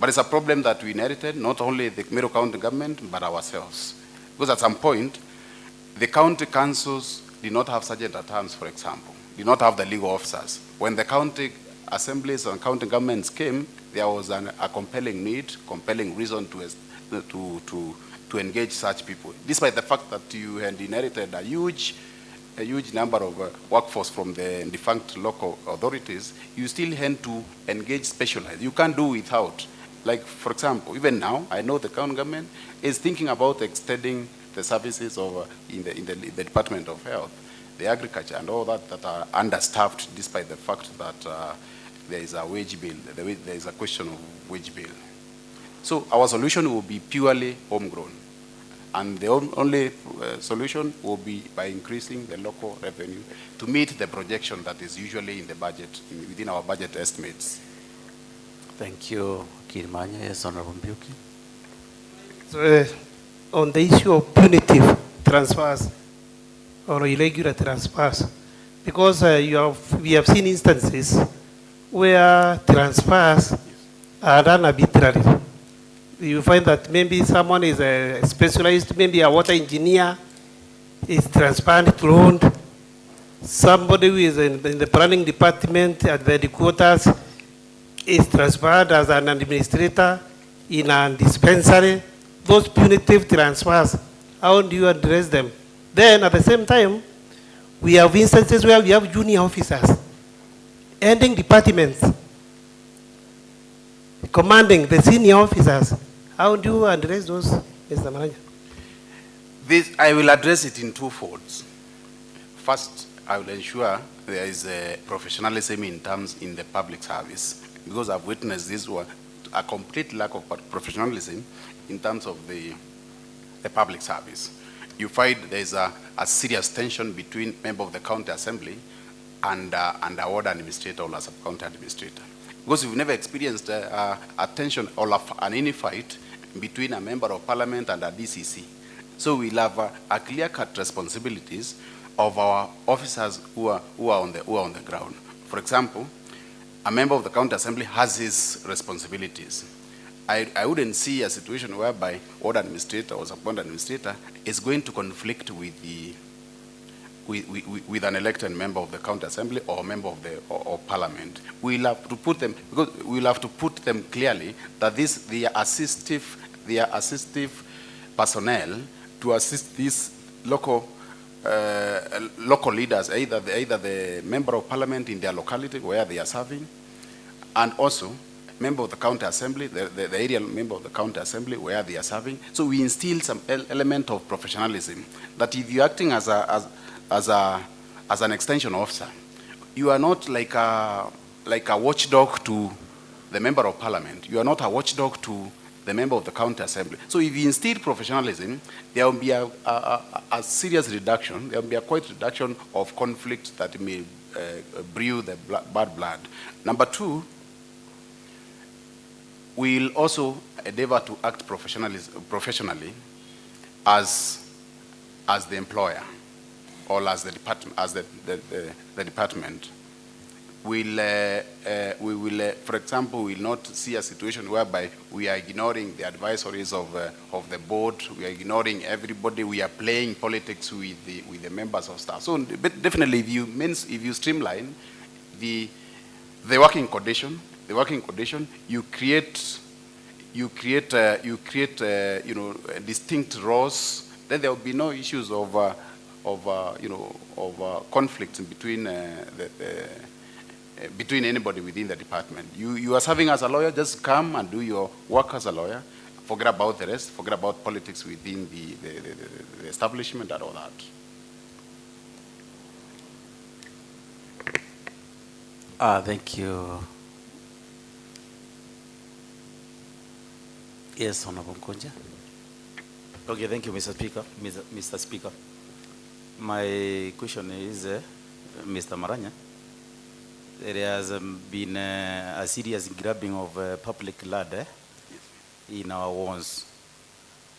But it's a problem that we inherited, not only the Meru County government, but ourselves. Because at some point, the county councils did not have sergeant at arms, for example, did not have the legal officers. When the county assemblies and county governments came, there was a compelling need, compelling reason to engage such people. Despite the fact that you had inherited a huge number of workforce from the defunct local authorities, you still had to engage specialized. You can't do without. Like, for example, even now, I know the county government is thinking about extending the services of, in the Department of Health, the agriculture, and all that are understaffed, despite the fact that there is a wage bill, there is a question of wage bill. So our solution will be purely homegrown. And the only solution will be by increasing the local revenue to meet the projection that is usually in the budget, within our budget estimates. Thank you, Kirmanya. Yes, Honorable Mbiuki. So, on the issue of punitive transfers or irregular transfers, because we have seen instances where transfers are done arbitrarily. You find that maybe someone is a specialized, maybe a water engineer, is transferred to loan. Somebody who is in the planning department at the headquarters is transferred as an administrator in a dispensary. Those punitive transfers, how do you address them? Then at the same time, we have instances where we have junior officers ending departments, commanding the senior officers. How do you address those, Mr. Manager? I will address it in two folds. First, I will ensure there is a professionalism in the public service, because I've witnessed this one, a complete lack of professionalism in terms of the public service. You find there is a serious tension between member of the county assembly and a ward administrator or a sub-county administrator. Because we've never experienced a tension or an infight between a member of parliament and a DCC. So we'll have a clear-cut responsibilities of our officers who are on the ground. For example, a member of the county assembly has his responsibilities. I wouldn't see a situation whereby ward administrator or sub-county administrator is going to conflict with an elected member of the county assembly or member of the parliament. We'll have to put them, because we'll have to put them clearly that they are assistive personnel to assist these local leaders, either the member of parliament in their locality where they are serving, and also member of the county assembly, the area member of the county assembly where they are serving. So we instill some element of professionalism, that if you're acting as an extension officer, you are not like a watchdog to the member of parliament. You are not a watchdog to the member of the county assembly. So if you instill professionalism, there will be a serious reduction. There will be a quite reduction of conflict that may brew the bad blood. Number two, we'll also endeavor to act professionally as the employer, or as the department, the department. We will, for example, we will not see a situation whereby we are ignoring the advisories of the board. We are ignoring everybody. We are playing politics with the members of staff. So, but definitely, if you streamline the working condition, you create distinct roles. Then there will be no issues of conflicts between anybody within the department. You are serving as a lawyer, just come and do your work as a lawyer. Forget about the rest, forget about politics within the establishment and all that. Thank you. Yes, Honorable Mkonja. Okay, thank you, Mr. Speaker. My question is, Mr. Maranya, there has been a serious grabbing of public land in our wards.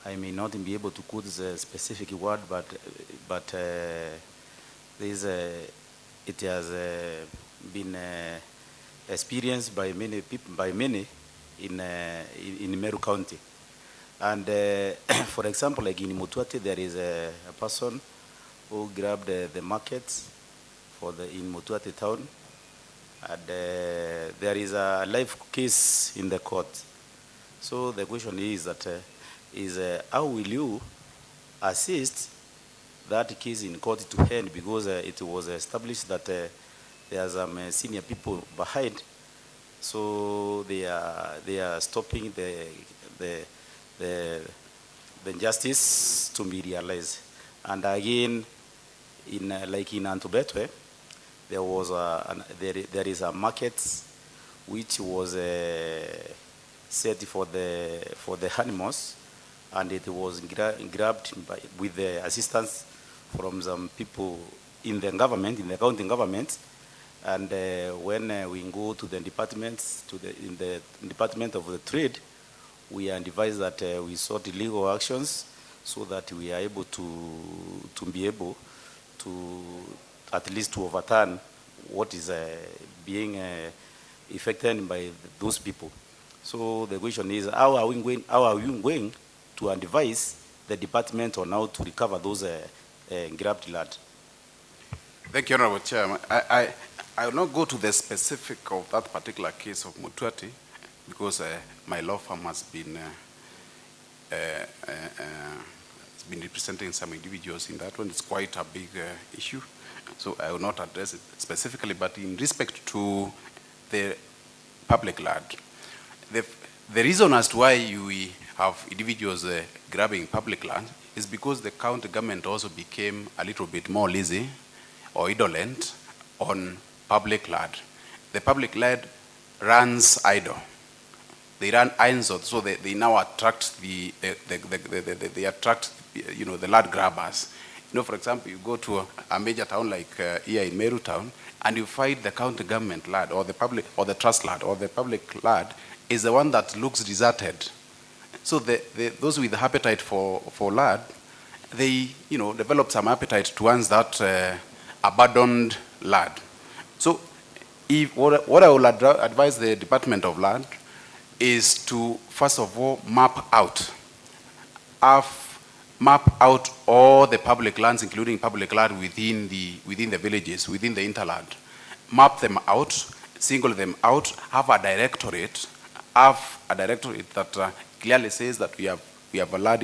I may not be able to quote the specific word, but it has been experienced by many people, by many in Meru County. And for example, like in Mutwati, there is a person who grabbed the markets in Mutwati town. And there is a live case in the court. So the question is that how will you assist that case in court to end, because it was established that there are some senior people behind, so they are stopping the justice to be realized. And again, like in Antubetwe, there was there is a market which was set for the animals, and it was grabbed with the assistance from some people in the government, in the county government. And when we go to the departments, in the Department of the Trade, we are advised that we sought legal actions so that we are able to be able to at least to overturn what is being affected by those people. So the question is, how are we going to advise the department on how to recover those grabbed land? Thank you, Honorable Chairman. I will not go to the specific of that particular case of Mutwati, because my law firm has been representing some individuals in that one. It's quite a big issue, so I will not address it specifically. But in respect to the public land, the reason as to why we have individuals grabbing public land is because the county government also became a little bit more lazy or indolent on public land. The public land runs idle. They run idle, so they now attract they attract the land grabbers. For example, you go to a major town like here in Meru town, and you find the county government land or the public or the trust land or the public land is the one that looks deserted. So those with the appetite for land, they develop some appetite towards that abandoned land. So what I will advise the Department of Land is to, first of all, map out all the public lands, including public land within the villages, within the hinterland. Map them out, single them out, have a directorate that clearly says that we have a land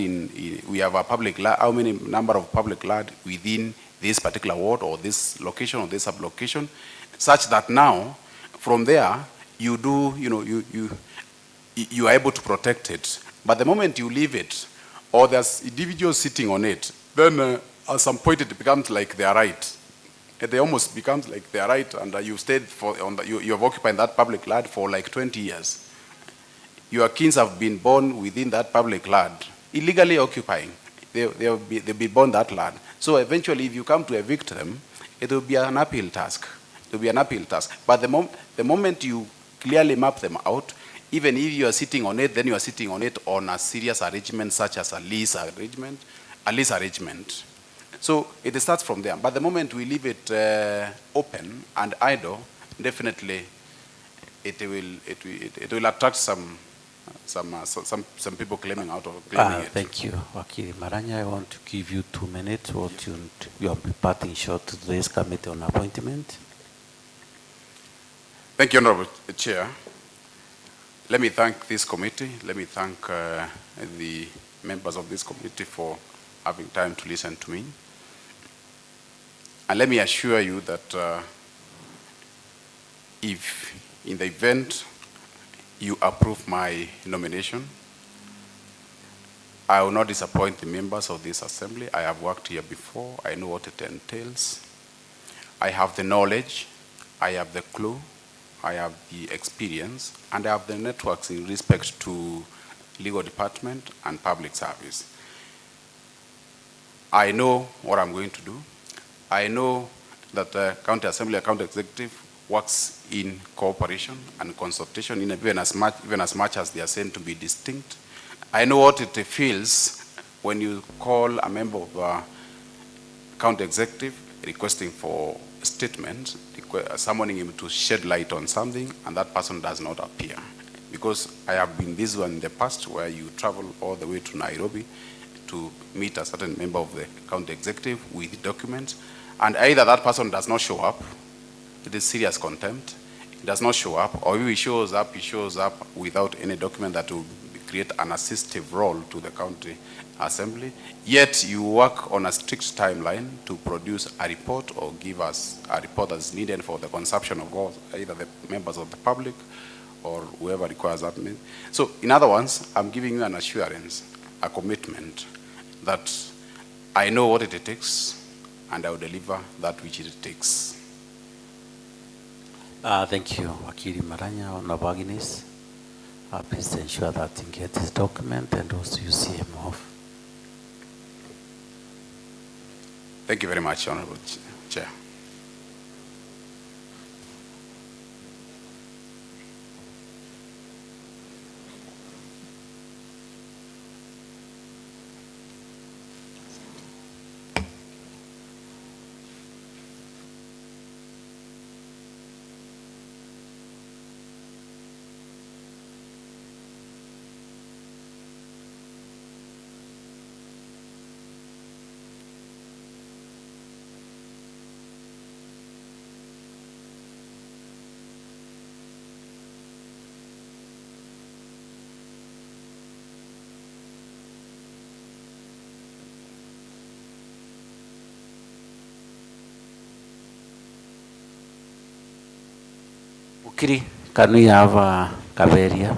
we have a public land, how many number of public land within this particular ward or this location or this sub-location, such that now from there you are able to protect it. But the moment you leave it, or there's individuals sitting on it, then at some point it becomes like they are right. It almost becomes like they are right, and you stayed you have occupied that public land for like 20 years. Your kids have been born within that public land, illegally occupying. They'll be born that land. So eventually, if you come to evict them, it will be an uphill task. It will be an uphill task. But the moment you clearly map them out, even if you are sitting on it, then you are sitting on it on a serious arrangement, such as a lease arrangement. So it starts from there. But the moment we leave it open and idle, definitely it will attract some people claiming it. Thank you, Wakili Maranya. I want to give you 2 minutes. You are parting short to today's committee on appointment. Thank you, Honorable Chair. Let me thank this committee. Let me thank the members of this committee for having time to listen to me. And let me assure you that if in the event you approve my nomination, I will not disappoint the members of this assembly. I have worked here before. I know what it entails. I have the knowledge. I have the clue. I have the experience. And I have the networks in respect to legal department and public service. I know what I'm going to do. I know that the county assembly and county executive works in cooperation and consultation, even as much as they are said to be distinct. I know what it feels when you call a member of a county executive requesting for a statement, summoning him to shed light on something, and that person does not appear. because I have been this one in the past where you travel all the way to Nairobi to meet a certain member of the county executive with documents, and either that person does not show up, it is serious contempt, he does not show up, or if he shows up without any document that will create an assistive role to the county assembly, yet you work on a strict timeline to produce a report or give us a report that's needed for the consumption of all, either the members of the public or whoever requires that. So in other words, I'm giving you an assurance, a commitment that I know what it takes and I will deliver that which it takes. Thank you, Wakili Maranya. Honorable Agnes, please ensure that you get this document and also you see him off. Thank you very much, Honorable Chair. Wakili, can we have Kaberia?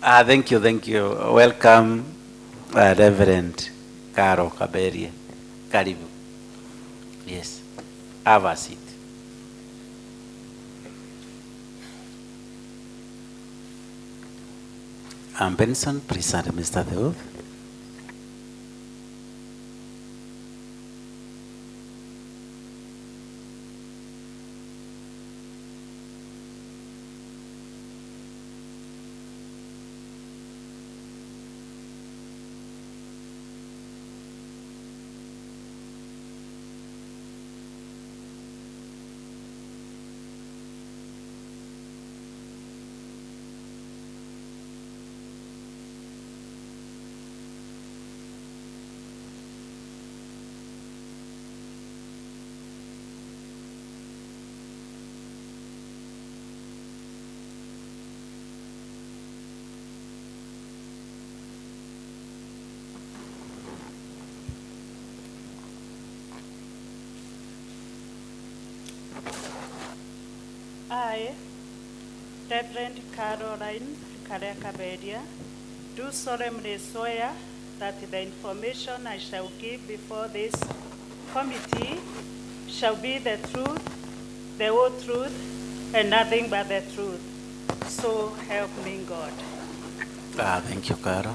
Thank you. Welcome, Reverend Caro Kaberia. Karibu. Yes, have a seat. Benson, please administer the oath. I, Reverend Caroline Kaberia, do solemnly swear that the information I shall give before this committee shall be the truth, the whole truth, and nothing but the truth. So help me God. Thank you, Caro.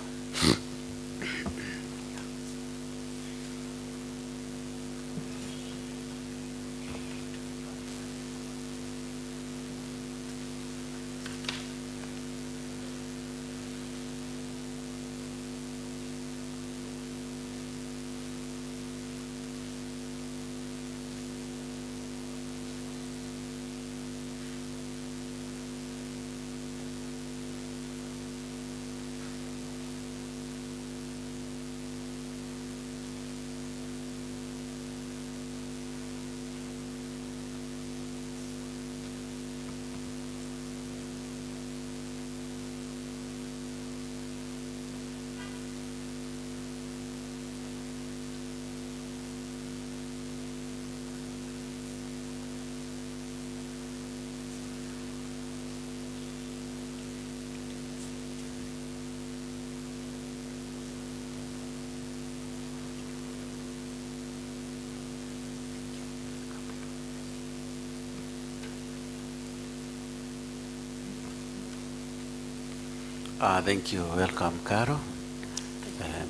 Thank you. Welcome, Caro.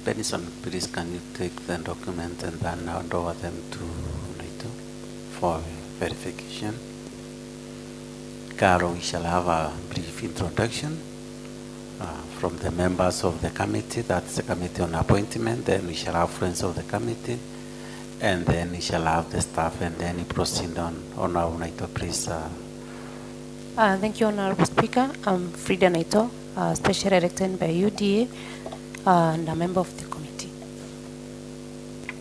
Benison, please can you take the document and then hand over them to Naito for verification. Caro, we shall have a brief introduction from the members of the committee, that's the committee on appointment, then we shall have friends of the committee, and then we shall have the staff, and then we proceed on our Naito, please. Thank you, Honorable Speaker. I'm Frida Naito, special elected by UDA and a member of the committee.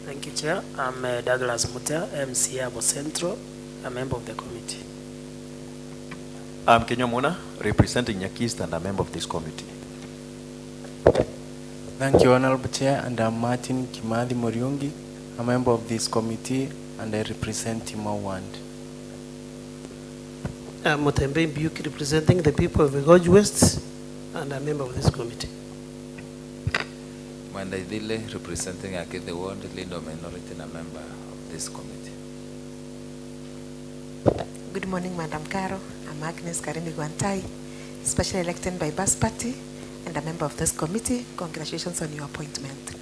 Thank you, Chair. I'm Douglas Mutea, MC Abo Central, a member of the committee. I'm Kenyo Muna, representing Nyakist and a member of this committee. Thank you, Honorable Chair, and I'm Martin Kimadi Moriungi, a member of this committee, and I represent Timor Wand. I'm Mutembe Mbiuki, representing the people of the Gorge West, and a member of this committee. Mandaidile, representing the Ward, Lindo Minority, and a member of this committee. Good morning, Madam Caro. I'm Agnes Karimi Guantai, specially elected by Bas Party and a member of this committee. Congratulations on your appointment.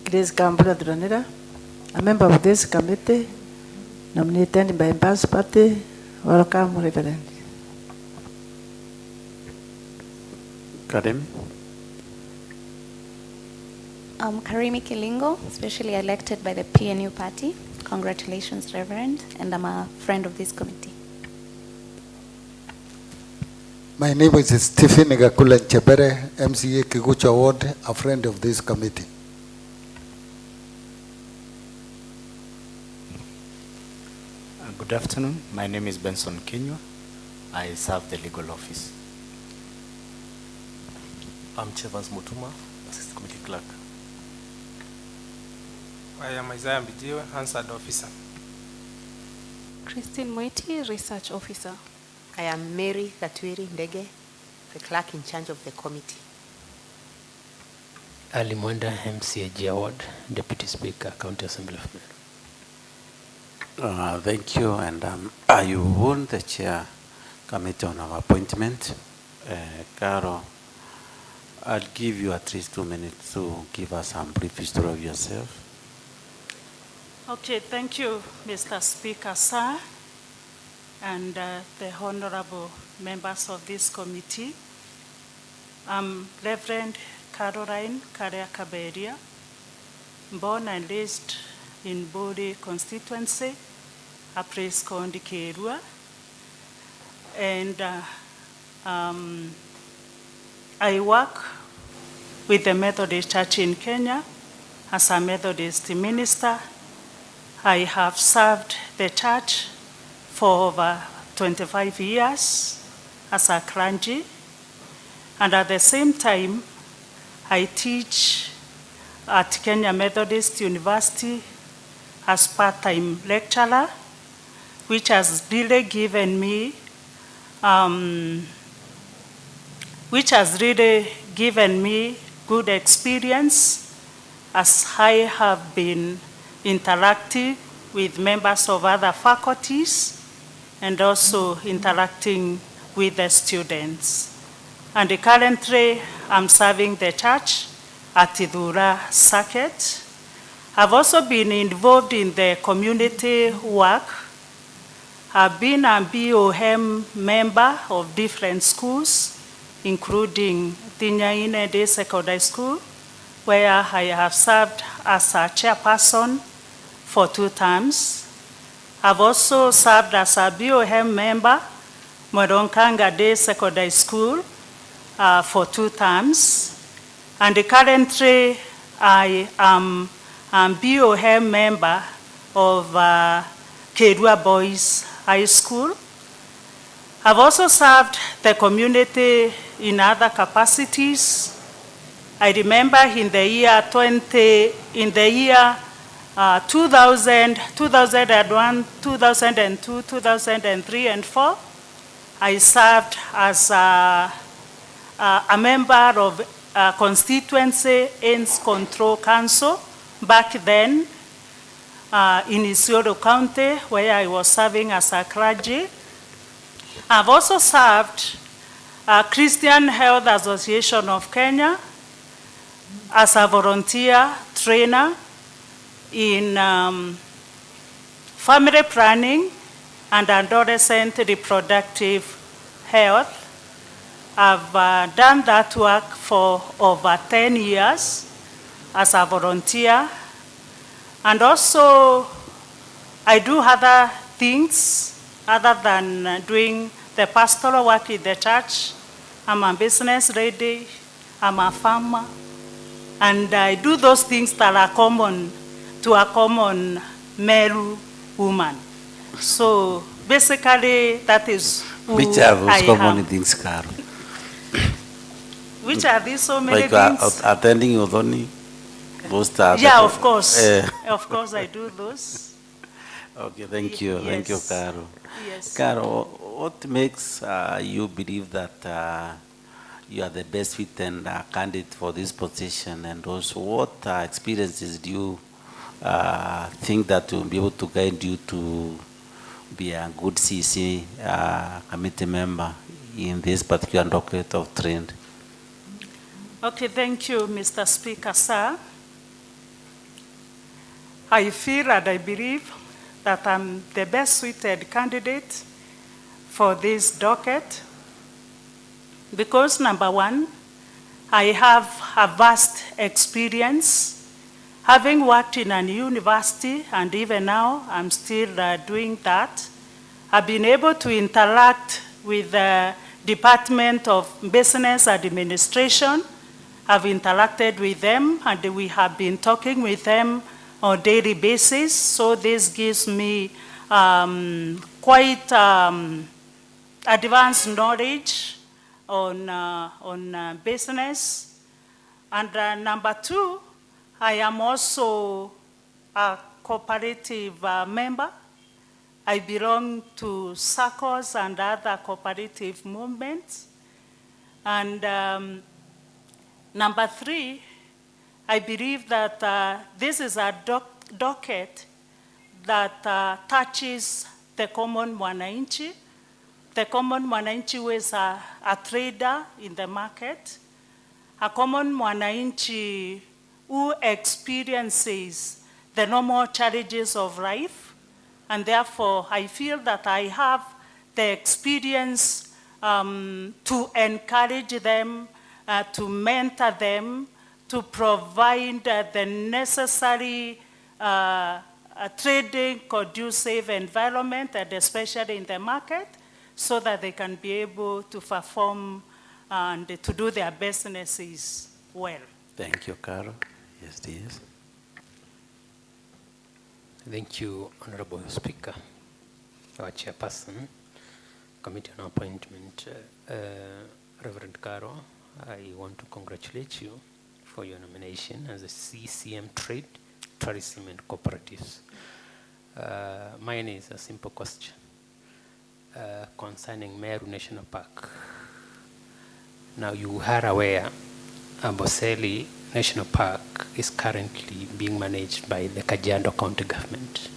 Grace Kambura Dronera, a member of this committee, nominated by Bas Party. Welcome, Reverend. Karim. I'm Karimi Kilingo, specially elected by the PNU party. Congratulations, Reverend, and I'm a friend of this committee. My name is Stephen Gakula Chebere, MCA Kikucha Ward, a friend of this committee. Good afternoon. My name is Benson Kenywa. I serve the legal office. I'm Chevans Mutuma, Assistant Committee Clerk. I am Isaiah Mbijiwe, Hansard Officer. Christine Moiti, Research Officer. I am Mary Katwiri Ndege, the clerk in charge of the committee. Ali Mwenda, MCAG Award, Deputy Speaker, County Assembly of Meru. Thank you, and you won the chair committee on our appointment. Caro, I'll give you at least 2 minutes to give us some brief history of yourself. Okay, thank you, Mr. Speaker, sir, and the honorable members of this committee. I'm Reverend Caroline Karea Kaberia, born and raised in Bode constituency, a place called KUNGWA, and I work with the Methodist Church in Kenya as a Methodist minister. I have served the church for over 25 years as a clergy, and at the same time, I teach at Kenya Methodist University as part-time lecturer, which has really given me which has really given me good experience as I have been interacting with members of other faculties and also interacting with the students. And currently, I'm serving the church at Idura Circuit. I've also been involved in the community work. I've been a BOM member of different schools, including Tinyaine Day Secondary School, where I have served as a chairperson for 2 terms. I've also served as a BOM member, Moronkanga Day Secondary School, for 2 terms. And currently, I am a BOM member of KUNGWA Boys High School. I've also served the community in other capacities. I remember in the year 2000, 2001, 2002, 2003, and 4, I served as a member of a constituency AIDS Control Council back then in Isiolo County, where I was serving as a clergy. I've also served Christian Health Association of Kenya as a volunteer trainer in family planning and adolescent reproductive health. I've done that work for over 10 years as a volunteer. And also, I do other things other than doing the pastoral work in the church. I'm a business lady, I'm a farmer, and I do those things that are common to a common male woman. So basically, that is who Which are those I common am. things, Carol? Which are these so many Like things? attending Udhoni? Those are Yeah, the- of course. Of course, I do those. Okay, thank you. Thank you, Yes. Carol. Yes. Carol, what makes you believe that you are the best fit and candidate for this position? And also, what experiences do you think that will be able to guide you to be a good CC committee member in this particular docket of trend? Okay, thank you, Mr. Speaker, sir. I feel and I believe that I'm the best suited candidate for this docket because, number one, I have a vast experience. Having worked in a university, and even now I'm still doing that, I've been able to interact with the Department of Business Administration. I've interacted with them, and we have been talking with them on a daily basis. So this gives me quite advanced knowledge on business. And number two, I am also a cooperative member. I belong to circles and other cooperative movements. And number three, I believe that this is a docket that touches the common mwananchi. The common mwananchi who is a trader in the market, a common mwananchi who experiences the normal challenges of life, and therefore I feel that I have the experience to encourage them, to mentor them, to provide the necessary trading conducive environment, and especially in the market, so that they can be able to perform and to do their businesses well. Thank you, Carol. Yes, yes. Thank you, Honorable Speaker, our chairperson, Committee on Appointment, Reverend Carol. I want to congratulate you for your nomination as a CCM Trade, Tourism and Cooperatives. Mine is a simple question concerning MAURI National Park. Now you are aware Amboseli National Park is currently being managed by the Kajiado County government.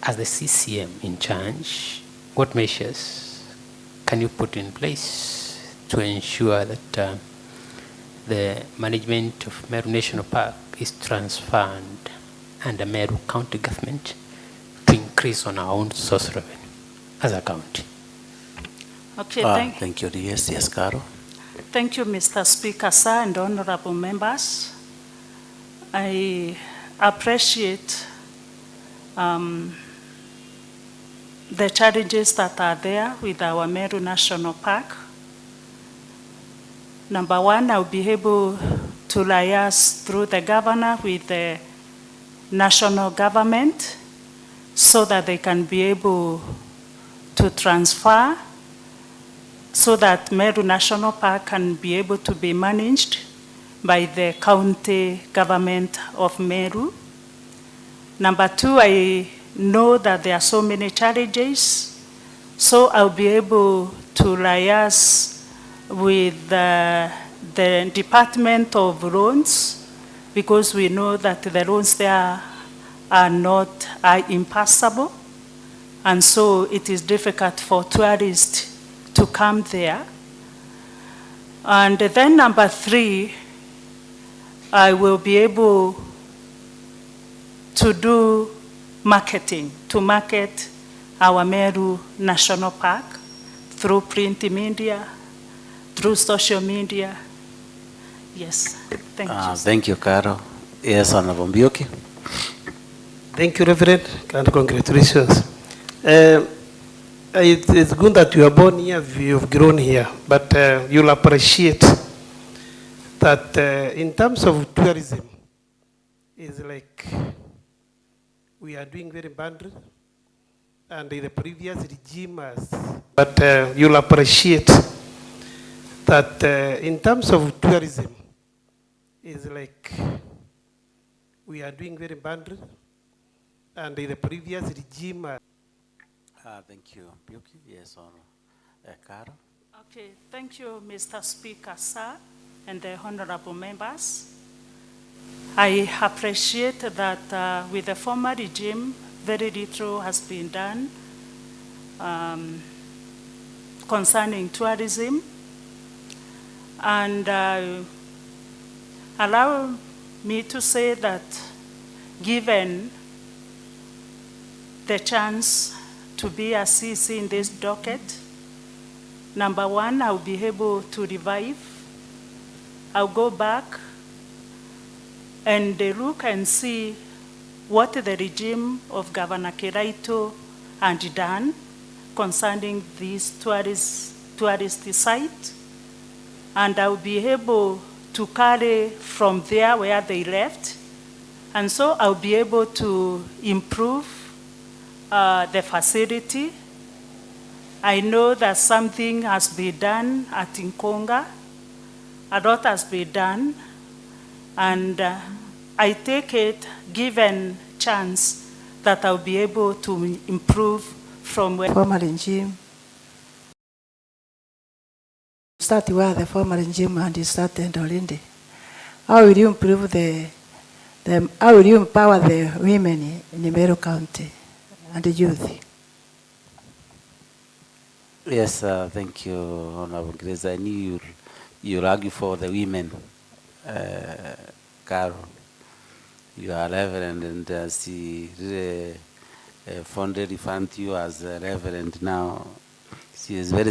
As the CCM in charge, what measures can you put in place to ensure that the management of Meru National Park is transferred under Meru County government to increase on our own source revenue as a county? Okay, thank you. Yes, Carol. Thank you, Mr. Speaker, sir, and honorable members. I appreciate the challenges that are there with our Meru National Park. Number one, I'll be able to liaise through the governor with the national government so that they can be able to transfer so that Meru National Park can be able to be managed by the county government of Meru. Number two, I know that there are so many challenges, so I'll be able to liaise with the Department of Loans, because we know that the loans there are impassable, and so it is difficult for tourists to come there. And then number three, I will be able to do marketing, to market our Meru National Park through print media, through social media. Yes, thank you. Thank you, Carol. Yes, Honorable Mbioki. Thank you, Reverend, and congratulations. It's good that you are born here, you've grown here, but you'll appreciate that in terms of tourism, it's like we are doing very badly, and in the previous regime, but you'll appreciate that in terms of tourism, it's like we are doing very badly, and in the previous regime. Thank you, Mbioki. Yes, Carol. Okay, thank you, Mr. Speaker, sir, and the honorable members. I appreciate that with the former regime, very little has been done concerning tourism. And allow me to say that given the chance to be a CC in this docket, number one, I'll be able to revive. I'll go back and look and see what the regime of Governor Kiraito had done concerning this tourist site. And I'll be able to carry from there where they left. And so I'll be able to improve the facility. I know that something has been done at Nkonga. A lot has been done. And I take it, given chance, that I'll be able to improve from where. Former regime. Start where the former regime and you started already. How will you improve how will you empower the women in Meru County and the youth? Yes, thank you, Honorable Grace. I knew you'll argue for the women, Carol. You are Reverend, and she really fondly referred to you as a Reverend now. She is very